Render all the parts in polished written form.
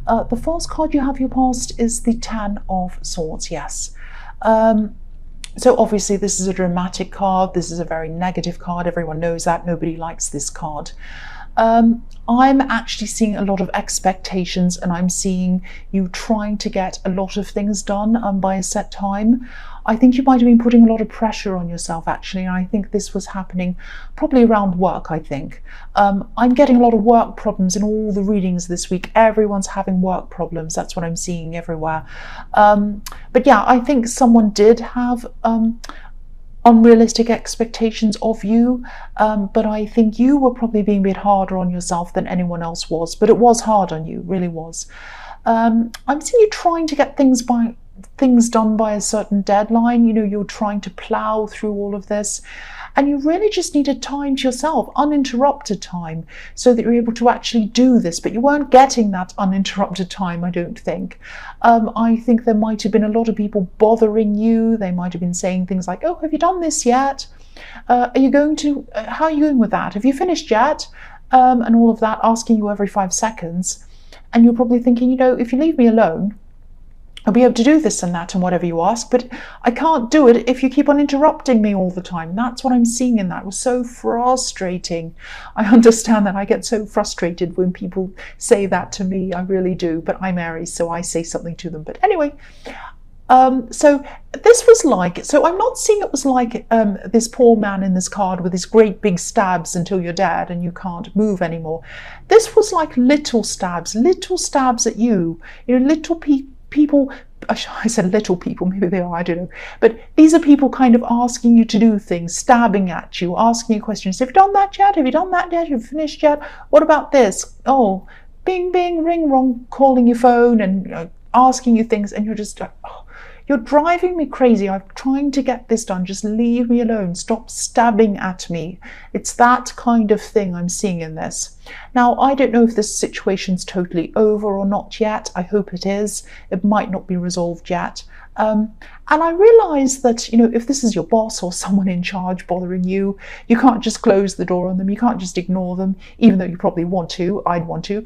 The first card you have your past is the Ten of Swords, yes. So obviously this is a dramatic card. This is a very negative card. Everyone knows that. Nobody likes this card. I'm actually seeing a lot of expectations, and I'm seeing you trying to get a lot of things done by a set time. I think you might have been putting a lot of pressure on yourself, actually, and I think this was happening probably around work, I think. I'm getting a lot of work problems in all the readings this week. Everyone's having work problems. That's what I'm seeing everywhere. But yeah, I think someone did have unrealistic expectations of you, but I think you were probably being a bit harder on yourself than anyone else was, but it was hard on you, really was. I'm seeing you trying to get things done by a certain deadline. You know, you're trying to plow through all of this, and you really just needed time to yourself, uninterrupted time, so that you're able to actually do this, but you weren't getting that uninterrupted time, I don't think. I think there might have been a lot of people bothering you. They might have been saying things like, oh, have you done this yet? Are you going to, how are you going with that? Have you finished yet? And all of that, asking you every 5 seconds. And you're probably thinking, you know, if you leave me alone, I'll be able to do this and that and whatever you ask, but I can't do it if you keep on interrupting me all the time. That's what I'm seeing in that. It was so frustrating. I understand that. I get so frustrated when people say that to me. I really do, but I'm Aries, so I say something to them. But anyway, so this was like, so I'm not seeing it was like this poor man in this card with his great big stabs until you're dead and you can't move anymore. This was like little stabs at you, you know, little people, I said little people, maybe they are, I don't know, but these are people kind of asking you to do things, stabbing at you, asking you questions. Have you done that yet? Have you done that yet? Have you finished yet? What about this? Oh, bing, bing, ring, wrong, calling your phone and asking you things, and you're just like, oh, you're driving me crazy. I'm trying to get this done. Just leave me alone. Stop stabbing at me. It's that kind of thing I'm seeing in this. Now, I don't know if this situation's totally over or not yet. I hope it is. It might not be resolved yet. And I realise that, you know, if this is your boss or someone in charge bothering you, you can't just close the door on them. You can't just ignore them, even though you probably want to. I'd want to.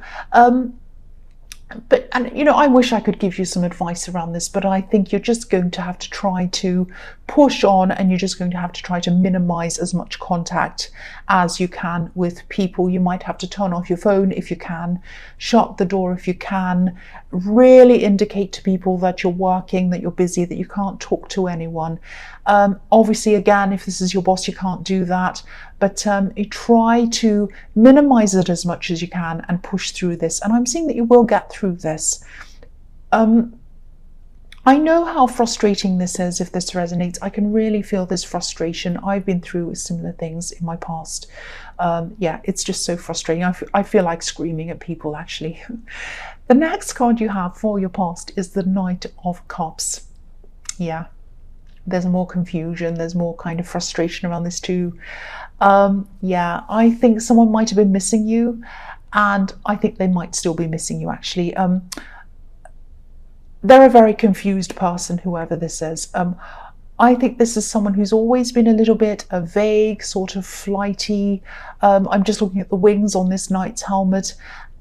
But, and you know, I wish I could give you some advice around this, but I think you're just going to have to try to push on, and you're just going to have to try to minimize as much contact as you can with people. You might have to turn off your phone if you can, shut the door if you can, really indicate to people that you're working, that you're busy, that you can't talk to anyone. Obviously, again, if this is your boss, you can't do that, but you try to minimize it as much as you can and push through this. And I'm seeing that you will get through this. I know how frustrating this is. If this resonates, I can really feel this frustration. I've been through similar things in my past. Yeah, it's just so frustrating. I feel like screaming at people, actually. The next card you have for your past is the Knight of Cups. Yeah, there's more confusion. There's more kind of frustration around this too. Yeah, I think someone might have been missing you, and I think they might still be missing you, actually. They're a very confused person, whoever this is. I think this is someone who's always been a little bit vague, sort of flighty. I'm just looking at the wings on this knight's helmet,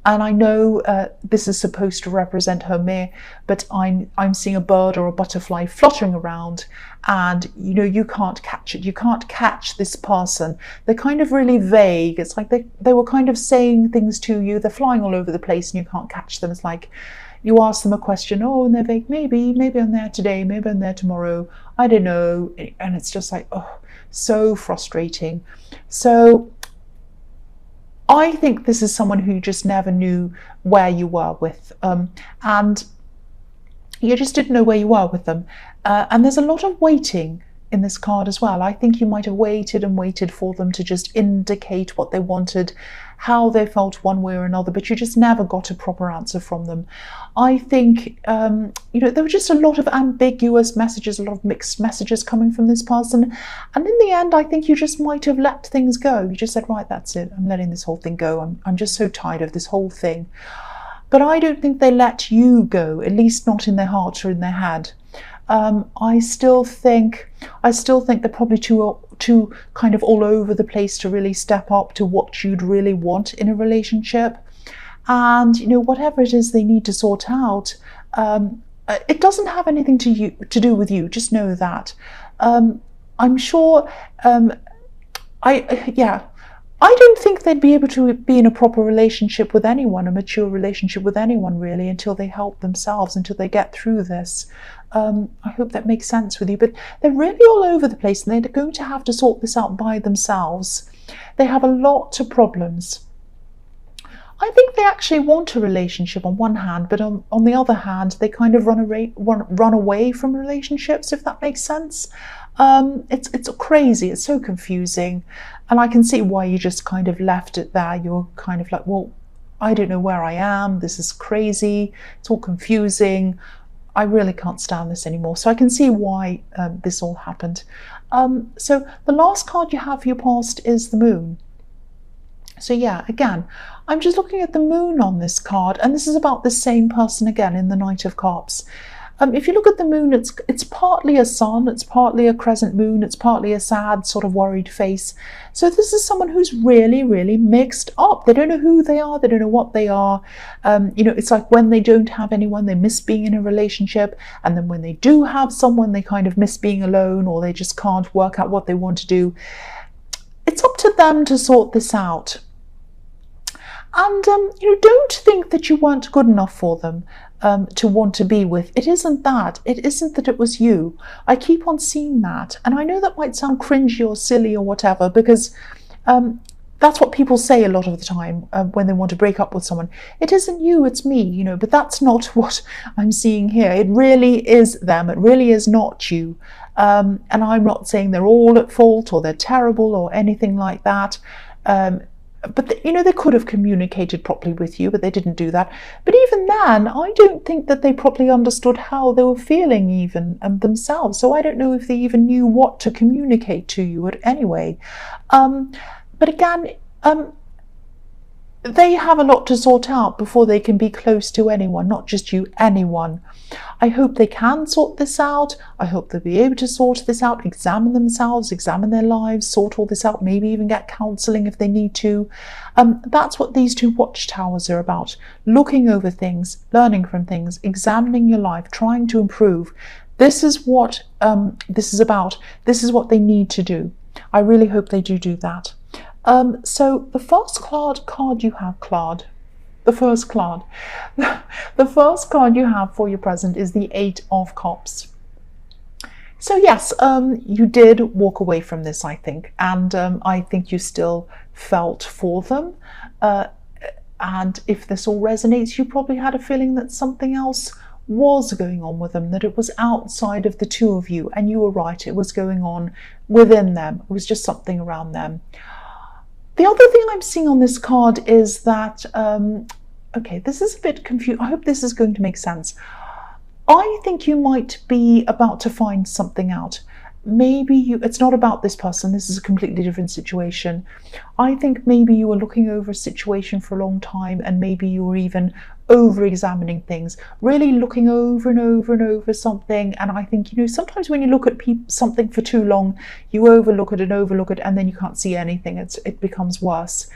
and I know this is supposed to represent Homer, but I'm seeing a bird or a butterfly fluttering around, and you know, you can't catch it. You can't catch this person. They're kind of really vague. It's like they were kind of saying things to you. They're flying all over the place, and you can't catch them. It's like you ask them a question, oh, and they're vague, maybe I'm there today, maybe I'm there tomorrow, I don't know. And it's just like, oh, so frustrating. So I think this is someone who just never knew where you were with, and you just didn't know where you were with them. And there's a lot of waiting in this card as well. I think you might have waited and waited for them to just indicate what they wanted, how they felt one way or another, but you just never got a proper answer from them. I think, you know, there were just a lot of ambiguous messages, a lot of mixed messages coming from this person. And in the end, I think you just might have let things go. You just said, right, that's it. I'm letting this whole thing go. I'm just so tired of this whole thing. But I don't think they let you go, at least not in their heart or in their head. I still think they're probably too kind of all over the place to really step up to what you'd really want in a relationship. and whatever it is they need to sort out, it doesn't have anything to do with you. Just know that. I'm sure. I don't think they'd be able to be in a proper relationship with anyone, a mature relationship with anyone really, until they help themselves, until they get through this. I hope that makes sense with you. But they're really all over the place, and they're going to have to sort this out by themselves. They have a lot of problems. I think they actually want a relationship on one hand, but on the other hand, they kind of run away from relationships, if that makes sense. It's crazy. It's so confusing, and I can see why you just kind of left it there. You're kind of like, well, I don't know where I am. This is crazy. It's all confusing. I really can't stand this anymore. So I can see why this all happened. So the last card you have for your past is the Moon. So yeah, again, I'm just looking at the Moon on this card, and this is about the same person again in the Knight of Cups. If you look at the Moon, it's partly a sun, it's partly a crescent moon, it's partly a sad, sort of worried face. So this is someone who's really, really mixed up. They don't know who they are, they don't know what they are. It's like when they don't have anyone, they miss being in a relationship, and then when they do have someone, they kind of miss being alone, or they just can't work out what they want to do. It's up to them to sort this out. And don't think that you weren't good enough for them to want to be with. It isn't that. It isn't that it was you. I keep on seeing that. And I know that might sound cringy or silly or whatever, because that's what people say a lot of the time when they want to break up with someone. It isn't you, it's me, but that's not what I'm seeing here. It really is them. It really is not you. And I'm not saying they're all at fault or they're terrible or anything like that. But they could have communicated properly with you, but they didn't do that. But even then, I don't think that they properly understood how they were feeling even themselves. So I don't know if they even knew what to communicate to you anyway. But again, they have a lot to sort out before they can be close to anyone, not just you, anyone. I hope they can sort this out. I hope they'll be able to sort this out, examine themselves, examine their lives, sort all this out, maybe even get counselling if they need to. That's what these two watchtowers are about. Looking over things, learning from things, examining your life, trying to improve. This is what this is about. This is what they need to do. I really hope they do that. So the first card you have, the first card you have for your present is the Eight of Cups. So yes, you did walk away from this, I think, and I think you still felt for them. And if this all resonates, you probably had a feeling that something else was going on with them, that it was outside of the two of you, and you were right, it was going on within them. It was just something around them. The other thing I'm seeing on this card is that, okay, this is a bit confusing. I hope this is going to make sense. I think you might be about to find something out. Maybe it's not about this person. This is a completely different situation. I think maybe you were looking over a situation for a long time, and maybe you were even over-examining things, really looking over and over and over something. And I think, sometimes when you look at something for too long, you overlook it, and then you can't see anything. It becomes worse.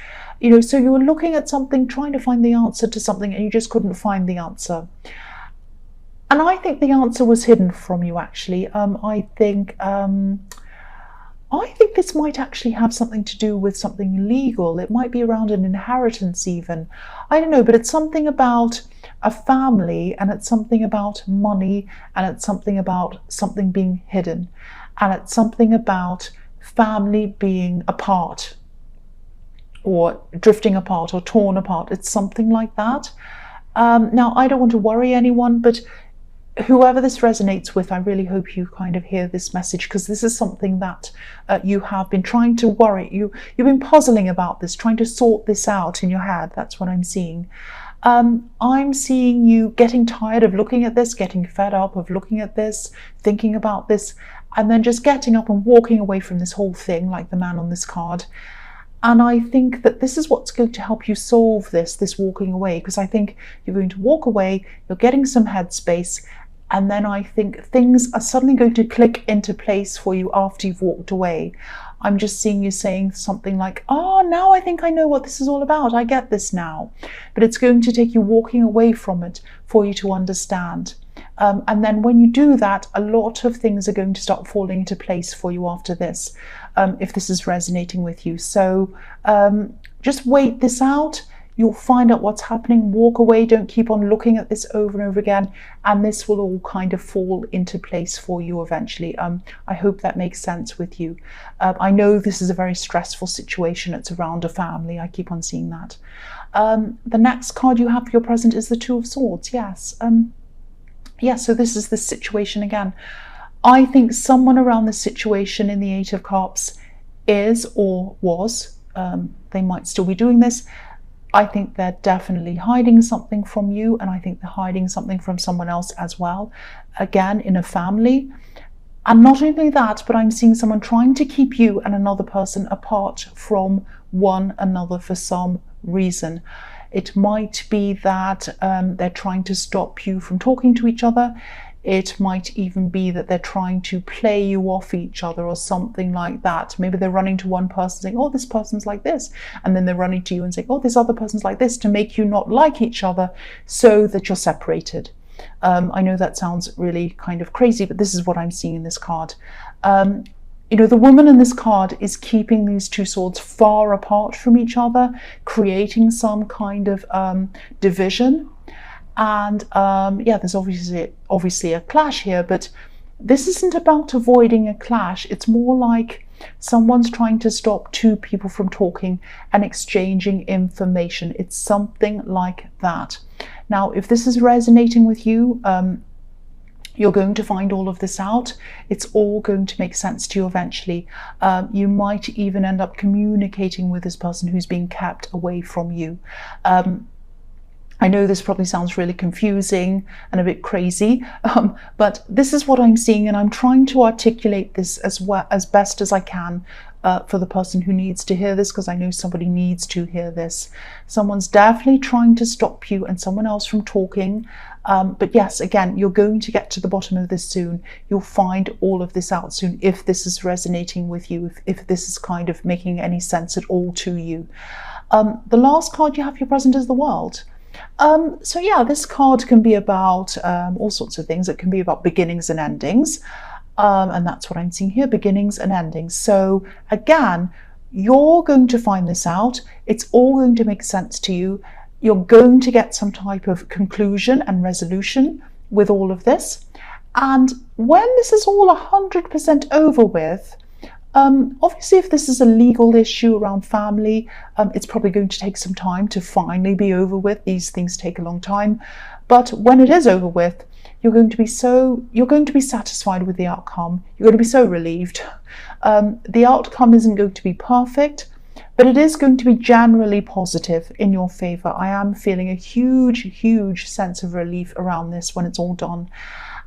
So you were looking at something, trying to find the answer to something, and you just couldn't find the answer. And I think the answer was hidden from you, actually. I think this might actually have something to do with something legal. It might be around an inheritance even. I don't know, but it's something about a family, and it's something about money, and it's something about something being hidden, and it's something about family being apart, or drifting apart, or torn apart. It's something like that. Now, I don't want to worry anyone, but whoever this resonates with, I really hope you kind of hear this message, because this is something that you have been trying to worry. You've been puzzling about this, trying to sort this out in your head. That's what I'm seeing. I'm seeing you getting tired of looking at this, getting fed up of looking at this, thinking about this, and then just getting up and walking away from this whole thing, like the man on this card. And I think that this is what's going to help you solve this walking away, because I think you're going to walk away, you're getting some headspace, and then I think things are suddenly going to click into place for you after you've walked away. I'm just seeing you saying something like, oh, now I think I know what this is all about. I get this now. But it's going to take you walking away from it for you to understand. And then when you do that, a lot of things are going to start falling into place for you after this, if this is resonating with you. So just wait this out. You'll find out what's happening, walk away, don't keep on looking at this over and over again, and this will all kind of fall into place for you eventually. I hope that makes sense with you. I know this is a very stressful situation. It's around a family. I keep on seeing that. The next card you have for your present is the Two of Swords. Yes. So this is the situation again. I think someone around this situation in the Eight of Cups is or was, they might still be doing this. I think they're definitely hiding something from you, and I think they're hiding something from someone else as well, again in a family. And not only that, but I'm seeing someone trying to keep you and another person apart from one another for some reason. It might be that they're trying to stop you from talking to each other. It might even be that they're trying to play you off each other or something like that. Maybe they're running to one person saying, oh, this person's like this. And then they're running to you and saying, oh, this other person's like this, to make you not like each other so that you're separated. I know that sounds really kind of crazy, but this is what I'm seeing in this card. You know, the woman in this card is keeping these two swords far apart from each other, creating some kind of division. And yeah, there's obviously a clash here, but this isn't about avoiding a clash. It's more like someone's trying to stop two people from talking and exchanging information. It's something like that. Now, if this is resonating with you, you're going to find all of this out. It's all going to make sense to you eventually. You might even end up communicating with this person who's being kept away from you. I know this probably sounds really confusing and a bit crazy, but this is what I'm seeing, and I'm trying to articulate this as best as I can for the person who needs to hear this, because I know somebody needs to hear this. Someone's definitely trying to stop you and someone else from talking. But yes, again, you're going to get to the bottom of this soon. You'll find all of this out soon if this is resonating with you, if this is kind of making any sense at all to you. The last card you have for your present is the World. So yeah, this card can be about all sorts of things. It can be about beginnings and endings. And that's what I'm seeing here, beginnings and endings. So again, you're going to find this out. It's all going to make sense to you. You're going to get some type of conclusion and resolution with all of this. And when this is all 100% over with, obviously, if this is a legal issue around family, it's probably going to take some time to finally be over with. These things take a long time. But when it is over with, you're going to be satisfied with the outcome. You're going to be so relieved. The outcome isn't going to be perfect, but it is going to be generally positive in your favor. I am feeling a huge sense of relief around this when it's all done.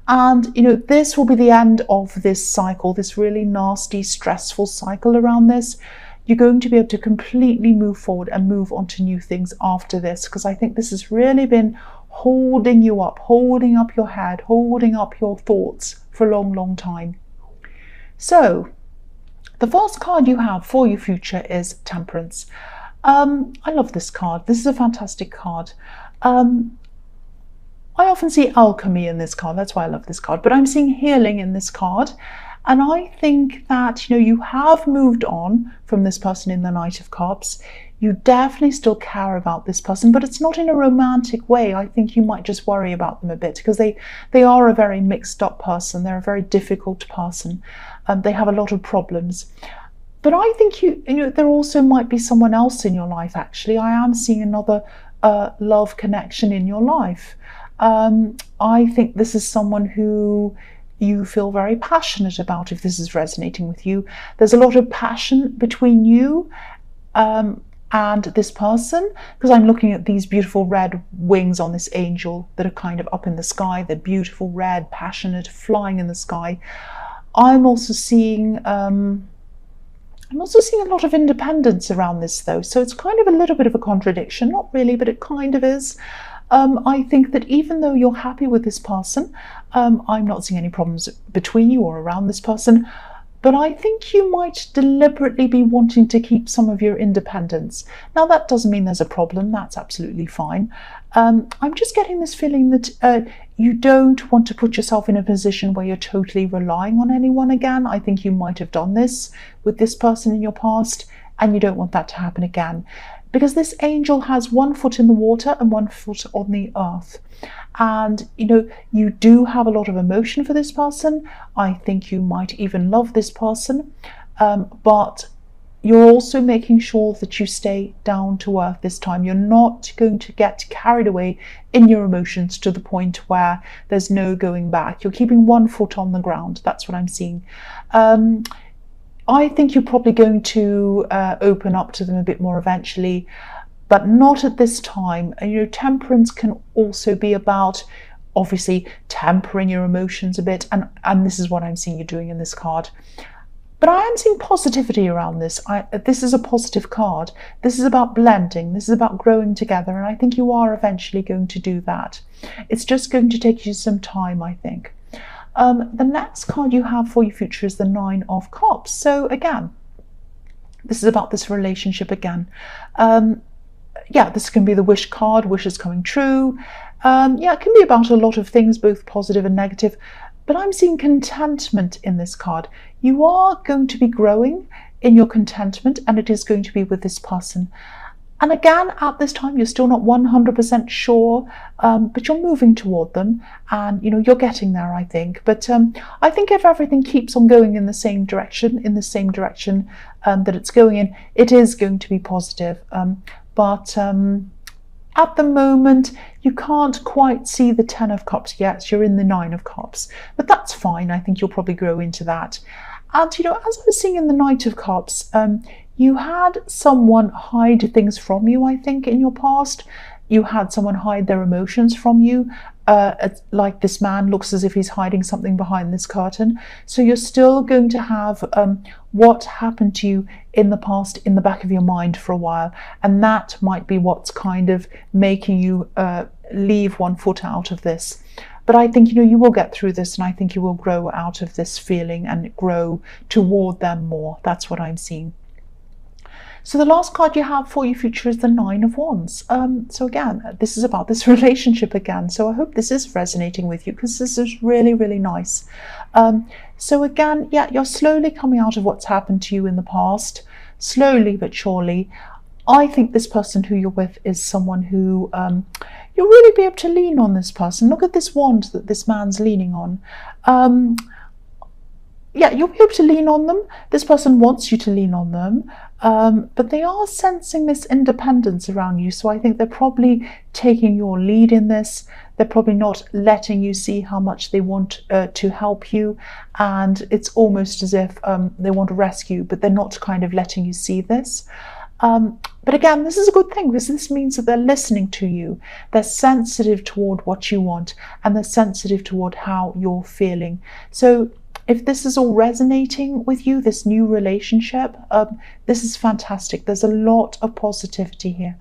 And, you know, this will be the end of this cycle, this really nasty, stressful cycle around this. You're going to be able to completely move forward and move on to new things after this, because I think this has really been holding you up, holding up your head, holding up your thoughts for a long time. So, the first card you have for your future is Temperance. I love this card. This is a fantastic card. I often see alchemy in this card, that's why I love this card, but I'm seeing healing in this card. And I think that, you know, you have moved on from this person in the Knight of Cups. You definitely still care about this person, but it's not in a romantic way. I think you might just worry about them a bit, because they are a very mixed up person. They're a very difficult person. They have a lot of problems. But I think you know, there also might be someone else in your life, actually. I am seeing another love connection in your life. I think this is someone who you feel very passionate about, if this is resonating with you. There's a lot of passion between you and this person, because I'm looking at these beautiful red wings on this angel that are kind of up in the sky. They're beautiful, red, passionate, flying in the sky. I'm also seeing a lot of independence around this, though. So it's kind of a little bit of a contradiction. Not really, but it kind of is. I think that even though you're happy with this person, I'm not seeing any problems between you or around this person, but I think you might deliberately be wanting to keep some of your independence. Now, that doesn't mean there's a problem. That's absolutely fine. I'm just getting this feeling that you don't want to put yourself in a position where you're totally relying on anyone again. I think you might have done this with this person in your past, and you don't want that to happen again. Because this angel has one foot in the water and one foot on the earth. And, you know, you do have a lot of emotion for this person. I think you might even love this person. But you're also making sure that you stay down to earth this time. You're not going to get carried away in your emotions to the point where there's no going back. You're keeping one foot on the ground. That's what I'm seeing. I think you're probably going to open up to them a bit more eventually, but not at this time. You know, temperance can also be about obviously tempering your emotions a bit, and this is what I'm seeing you doing in this card. But I am seeing positivity around this. This is a positive card. This is about blending. This is about growing together, and I think you are eventually going to do that. It's just going to take you some time, I think. The next card you have for your future is the Nine of Cups. So again, this is about this relationship again. Yeah, this can be the wish card, wishes coming true. Yeah, it can be about a lot of things, both positive and negative. But I'm seeing contentment in this card. You are going to be growing in your contentment, and it is going to be with this person. And again, at this time, you're still not 100% sure, but you're moving toward them, and you know you're getting there, I think. But I think if everything keeps on going in the same direction, that it's going in, it is going to be positive. But at the moment, you can't quite see the Ten of Cups yet. You're in the Nine of Cups, but that's fine. I think you'll probably grow into that. And you know, as I was seeing in the Knight of Cups, you had someone hide things from you, I think, in your past. You had someone hide their emotions from you. Like this man looks as if he's hiding something behind this curtain. So you're still going to have what happened to you in the past in the back of your mind for a while. And that might be what's kind of making you leave one foot out of this. But I think, you know, you will get through this, and I think you will grow out of this feeling and grow toward them more. That's what I'm seeing. So the last card you have for your future is the Nine of Wands. So again, this is about this relationship again. So I hope this is resonating with you, because this is really, really nice. So again, yeah, you're slowly coming out of what's happened to you in the past, slowly but surely. I think this person who you're with is someone who you'll really be able to lean on this person. Look at this wand that this man's leaning on. Yeah, you'll be able to lean on them. This person wants you to lean on them, but they are sensing this independence around you. So I think they're probably taking your lead in this. They're probably not letting you see how much they want to help you. And it's almost as if they want to rescue, but they're not kind of letting you see this. But again, this is a good thing, because this means that they're listening to you. They're sensitive toward what you want, and they're sensitive toward how you're feeling. So if this is all resonating with you, this new relationship, this is fantastic. There's a lot of positivity here.